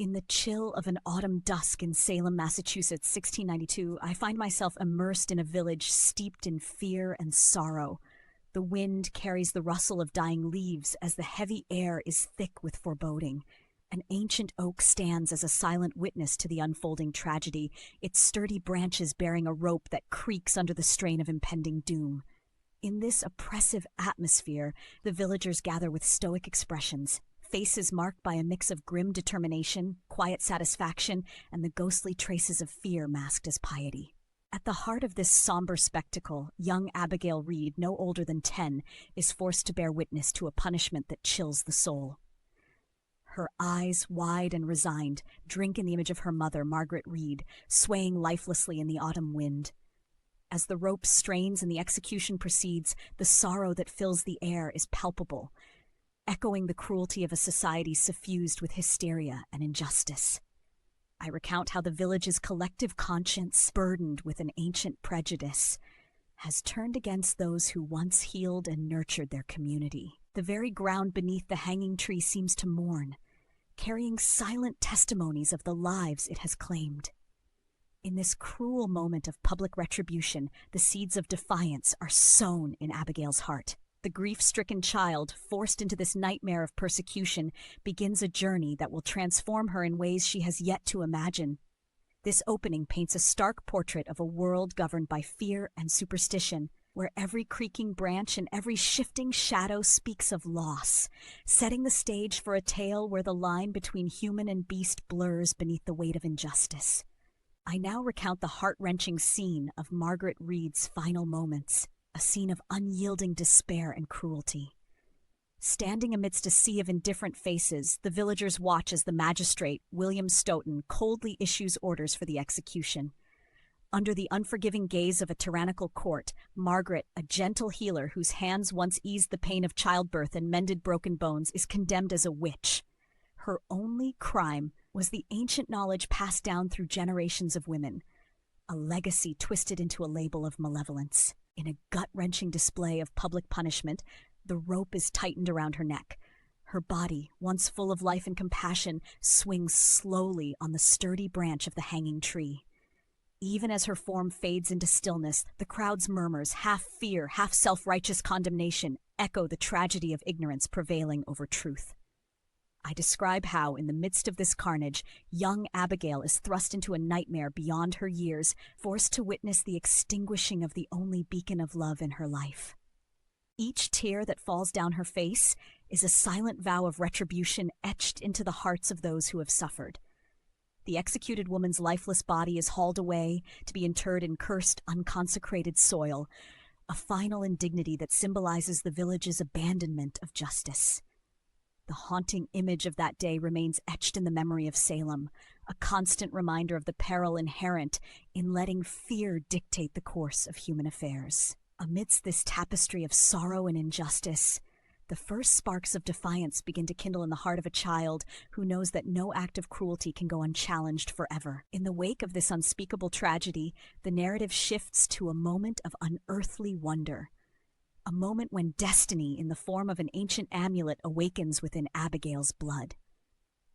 In the chill of an autumn dusk in Salem, Massachusetts, 1692, I find myself immersed in a village steeped in fear and sorrow. The wind carries the rustle of dying leaves as the heavy air is thick with foreboding. An ancient oak stands as a silent witness to the unfolding tragedy, its sturdy branches bearing a rope that creaks under the strain of impending doom. In this oppressive atmosphere, the villagers gather with stoic expressions, faces marked by a mix of grim determination, quiet satisfaction, and the ghostly traces of fear masked as piety. At the heart of this somber spectacle, young Abigail Reed, no older than 10, is forced to bear witness to a punishment that chills the soul. Her eyes, wide and resigned, drink in the image of her mother, Margaret Reed, swaying lifelessly in the autumn wind. As the rope strains and the execution proceeds, the sorrow that fills the air is palpable, echoing the cruelty of a society suffused with hysteria and injustice. I recount how the village's collective conscience, burdened with an ancient prejudice, has turned against those who once healed and nurtured their community. The very ground beneath the hanging tree seems to mourn, carrying silent testimonies of the lives it has claimed. In this cruel moment of public retribution, the seeds of defiance are sown in Abigail's heart. The grief-stricken child, forced into this nightmare of persecution, begins a journey that will transform her in ways she has yet to imagine. This opening paints a stark portrait of a world governed by fear and superstition, where every creaking branch and every shifting shadow speaks of loss, setting the stage for a tale where the line between human and beast blurs beneath the weight of injustice. I now recount the heart-wrenching scene of Margaret Reed's final moments, a scene of unyielding despair and cruelty. Standing amidst a sea of indifferent faces, the villagers watch as the magistrate, William Stoughton, coldly issues orders for the execution. Under the unforgiving gaze of a tyrannical court, Margaret, a gentle healer whose hands once eased the pain of childbirth and mended broken bones, is condemned as a witch. Her only crime was the ancient knowledge passed down through generations of women, a legacy twisted into a label of malevolence. In a gut-wrenching display of public punishment, the rope is tightened around her neck. Her body, once full of life and compassion, swings slowly on the sturdy branch of the hanging tree. Even as her form fades into stillness, the crowd's murmurs, half fear, half self-righteous condemnation, echo the tragedy of ignorance prevailing over truth. I describe how, in the midst of this carnage, young Abigail is thrust into a nightmare beyond her years, forced to witness the extinguishing of the only beacon of love in her life. Each tear that falls down her face is a silent vow of retribution etched into the hearts of those who have suffered. The executed woman's lifeless body is hauled away to be interred in cursed, unconsecrated soil, a final indignity that symbolizes the village's abandonment of justice. The haunting image of that day remains etched in the memory of Salem, a constant reminder of the peril inherent in letting fear dictate the course of human affairs. Amidst this tapestry of sorrow and injustice, the first sparks of defiance begin to kindle in the heart of a child who knows that no act of cruelty can go unchallenged forever. In the wake of this unspeakable tragedy, the narrative shifts to a moment of unearthly wonder. A moment when destiny, in the form of an ancient amulet, awakens within Abigail's blood.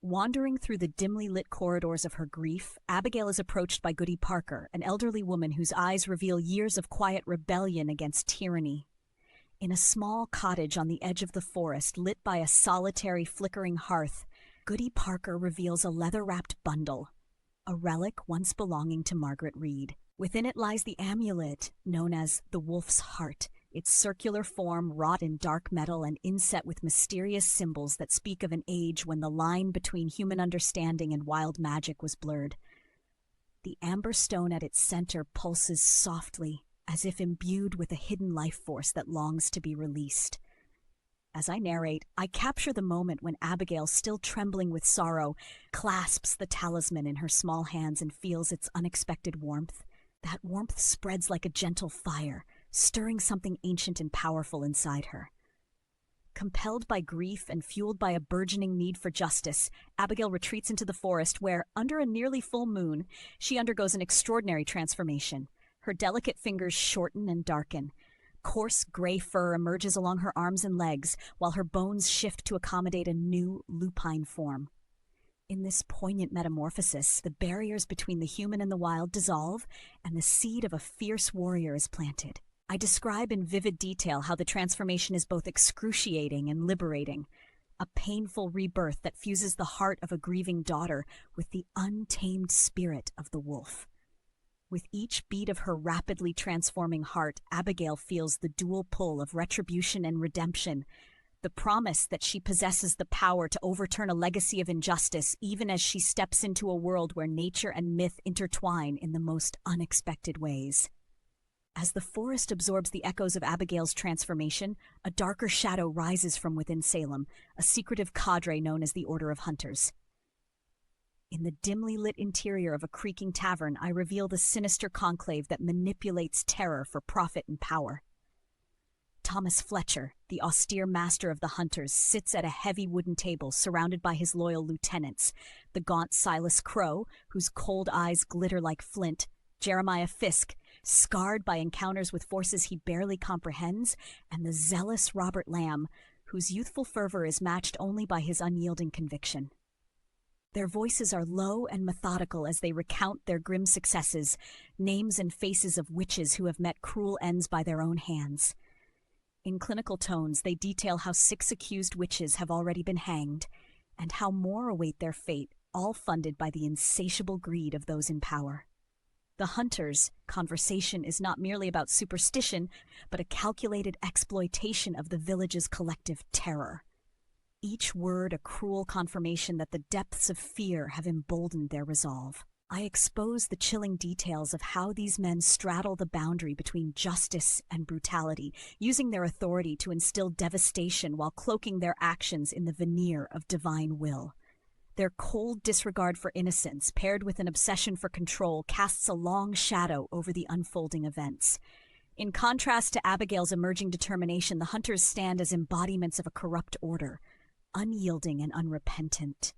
Wandering through the dimly lit corridors of her grief, Abigail is approached by Goody Parker, an elderly woman whose eyes reveal years of quiet rebellion against tyranny. In a small cottage on the edge of the forest, lit by a solitary, flickering hearth, Goody Parker reveals a leather-wrapped bundle, a relic once belonging to Margaret Reed. Within it lies the amulet, known as the Wolf's Heart, its circular form wrought in dark metal and inset with mysterious symbols that speak of an age when the line between human understanding and wild magic was blurred. The amber stone at its center pulses softly, as if imbued with a hidden life force that longs to be released. As I narrate, I capture the moment when Abigail, still trembling with sorrow, clasps the talisman in her small hands and feels its unexpected warmth. That warmth spreads like a gentle fire, stirring something ancient and powerful inside her. Compelled by grief and fueled by a burgeoning need for justice, Abigail retreats into the forest where, under a nearly full moon, she undergoes an extraordinary transformation. Her delicate fingers shorten and darken. Coarse gray fur emerges along her arms and legs, while her bones shift to accommodate a new lupine form. In this poignant metamorphosis, the barriers between the human and the wild dissolve, and the seed of a fierce warrior is planted. I describe in vivid detail how the transformation is both excruciating and liberating, a painful rebirth that fuses the heart of a grieving daughter with the untamed spirit of the wolf. With each beat of her rapidly transforming heart, Abigail feels the dual pull of retribution and redemption, the promise that she possesses the power to overturn a legacy of injustice even as she steps into a world where nature and myth intertwine in the most unexpected ways. As the forest absorbs the echoes of Abigail's transformation, a darker shadow rises from within Salem, a secretive cadre known as the Order of Hunters. In the dimly lit interior of a creaking tavern, I reveal the sinister conclave that manipulates terror for profit and power. Thomas Fletcher, the austere master of the hunters, sits at a heavy wooden table surrounded by his loyal lieutenants, the gaunt Silas Crow, whose cold eyes glitter like flint, Jeremiah Fisk, scarred by encounters with forces he barely comprehends, and the zealous Robert Lamb, whose youthful fervor is matched only by his unyielding conviction. Their voices are low and methodical as they recount their grim successes, names and faces of witches who have met cruel ends by their own hands. In clinical tones, they detail how 6 accused witches have already been hanged, and how more await their fate, all funded by the insatiable greed of those in power. The hunters' conversation is not merely about superstition, but a calculated exploitation of the village's collective terror. Each word a cruel confirmation that the depths of fear have emboldened their resolve. I expose the chilling details of how these men straddle the boundary between justice and brutality, using their authority to instill devastation while cloaking their actions in the veneer of divine will. Their cold disregard for innocence, paired with an obsession for control, casts a long shadow over the unfolding events. In contrast to Abigail's emerging determination, the hunters stand as embodiments of a corrupt order, unyielding and unrepentant.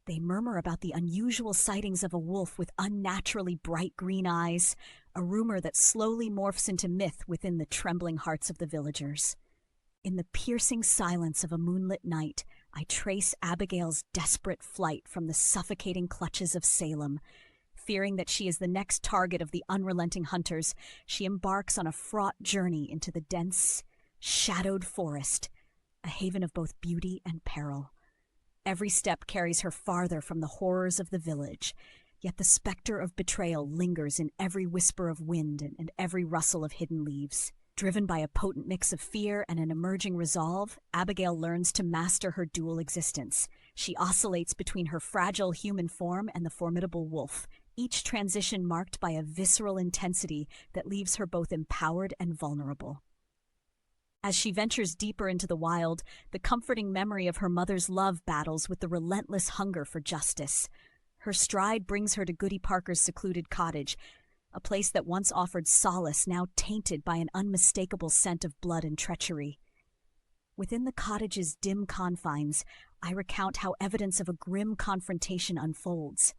They murmur about the unusual sightings of a wolf with unnaturally bright green eyes, a rumor that slowly morphs into myth within the trembling hearts of the villagers. In the piercing silence of a moonlit night, I trace Abigail's desperate flight from the suffocating clutches of Salem. Fearing that she is the next target of the unrelenting hunters, she embarks on a fraught journey into the dense, shadowed forest, a haven of both beauty and peril. Every step carries her farther from the horrors of the village, yet the specter of betrayal lingers in every whisper of wind and every rustle of hidden leaves. Driven by a potent mix of fear and an emerging resolve, Abigail learns to master her dual existence. She oscillates between her fragile human form and the formidable wolf, each transition marked by a visceral intensity that leaves her both empowered and vulnerable. As she ventures deeper into the wild, the comforting memory of her mother's love battles with the relentless hunger for justice. Her stride brings her to Goody Parker's secluded cottage, a place that once offered solace, now tainted by an unmistakable scent of blood and treachery. Within the cottage's dim confines, I recount how evidence of a grim confrontation unfolds.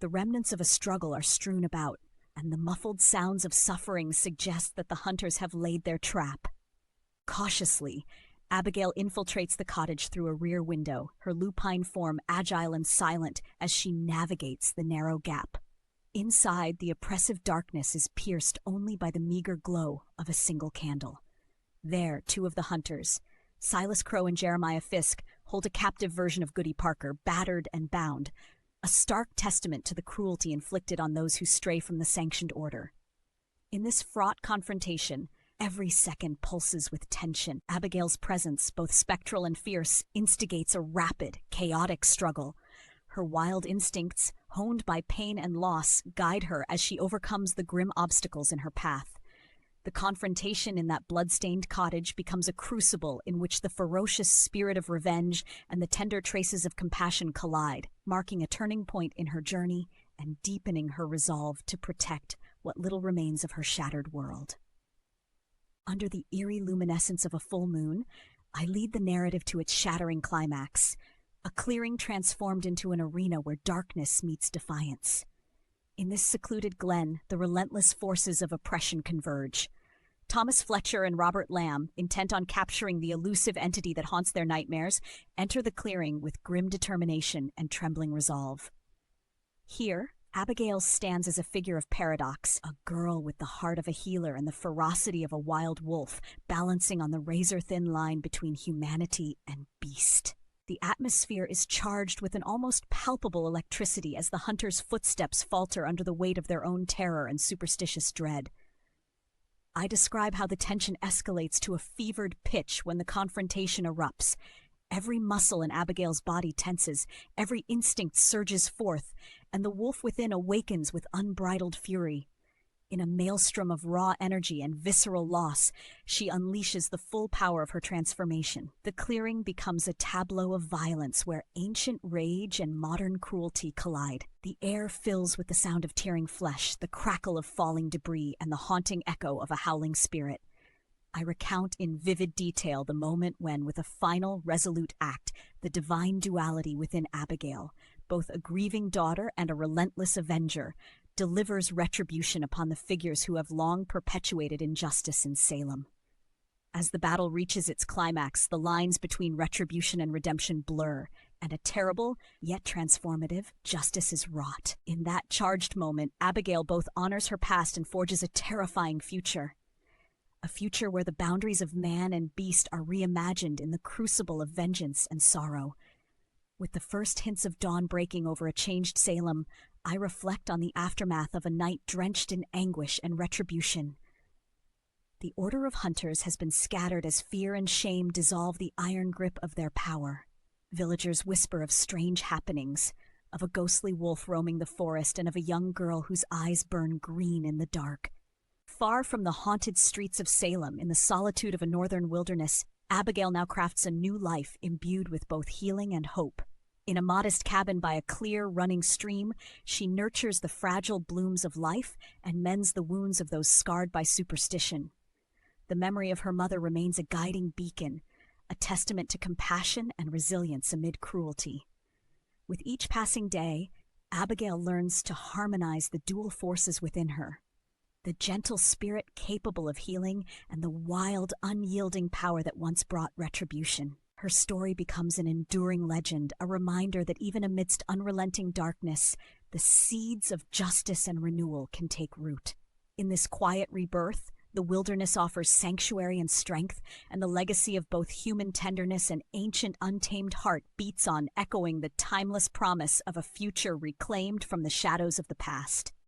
The remnants of a struggle are strewn about, and the muffled sounds of suffering suggest that the hunters have laid their trap. Cautiously, Abigail infiltrates the cottage through a rear window, her lupine form agile and silent as she navigates the narrow gap. Inside, the oppressive darkness is pierced only by the meager glow of a single candle. There, 2 of the hunters, Silas Crow and Jeremiah Fisk, hold a captive version of Goody Parker, battered and bound, a stark testament to the cruelty inflicted on those who stray from the sanctioned order. In this fraught confrontation, every second pulses with tension. Abigail's presence, both spectral and fierce, instigates a rapid, chaotic struggle. Her wild instincts, honed by pain and loss, guide her as she overcomes the grim obstacles in her path. The confrontation in that blood-stained cottage becomes a crucible in which the ferocious spirit of revenge and the tender traces of compassion collide, marking a turning point in her journey and deepening her resolve to protect what little remains of her shattered world. Under the eerie luminescence of a full moon, I lead the narrative to its shattering climax, a clearing transformed into an arena where darkness meets defiance. In this secluded glen, the relentless forces of oppression converge. Thomas Fletcher and Robert Lamb, intent on capturing the elusive entity that haunts their nightmares, enter the clearing with grim determination and trembling resolve. Here, Abigail stands as a figure of paradox, a girl with the heart of a healer and the ferocity of a wild wolf, balancing on the razor-thin line between humanity and beast. The atmosphere is charged with an almost palpable electricity as the hunters' footsteps falter under the weight of their own terror and superstitious dread. I describe how the tension escalates to a fevered pitch when the confrontation erupts. Every muscle in Abigail's body tenses, every instinct surges forth, and the wolf within awakens with unbridled fury. In a maelstrom of raw energy and visceral loss, she unleashes the full power of her transformation. The clearing becomes a tableau of violence where ancient rage and modern cruelty collide. The air fills with the sound of tearing flesh, the crackle of falling debris, and the haunting echo of a howling spirit. I recount in vivid detail the moment when, with a final, resolute act, the divine duality within Abigail, both a grieving daughter and a relentless avenger, delivers retribution upon the figures who have long perpetuated injustice in Salem. As the battle reaches its climax, the lines between retribution and redemption blur, and a terrible, yet transformative, justice is wrought. In that charged moment, Abigail both honors her past and forges a terrifying future. A future where the boundaries of man and beast are reimagined in the crucible of vengeance and sorrow. With the first hints of dawn breaking over a changed Salem, I reflect on the aftermath of a night drenched in anguish and retribution. The order of hunters has been scattered as fear and shame dissolve the iron grip of their power. Villagers whisper of strange happenings, of a ghostly wolf roaming the forest and of a young girl whose eyes burn green in the dark. Far from the haunted streets of Salem, in the solitude of a northern wilderness, Abigail now crafts a new life imbued with both healing and hope. In a modest cabin by a clear, running stream, she nurtures the fragile blooms of life and mends the wounds of those scarred by superstition. The memory of her mother remains a guiding beacon, a testament to compassion and resilience amid cruelty. With each passing day, Abigail learns to harmonize the dual forces within her, the gentle spirit capable of healing and the wild, unyielding power that once brought retribution. Her story becomes an enduring legend, a reminder that even amidst unrelenting darkness, the seeds of justice and renewal can take root. In this quiet rebirth, the wilderness offers sanctuary and strength, and the legacy of both human tenderness and ancient untamed heart beats on, echoing the timeless promise of a future reclaimed from the shadows of the past.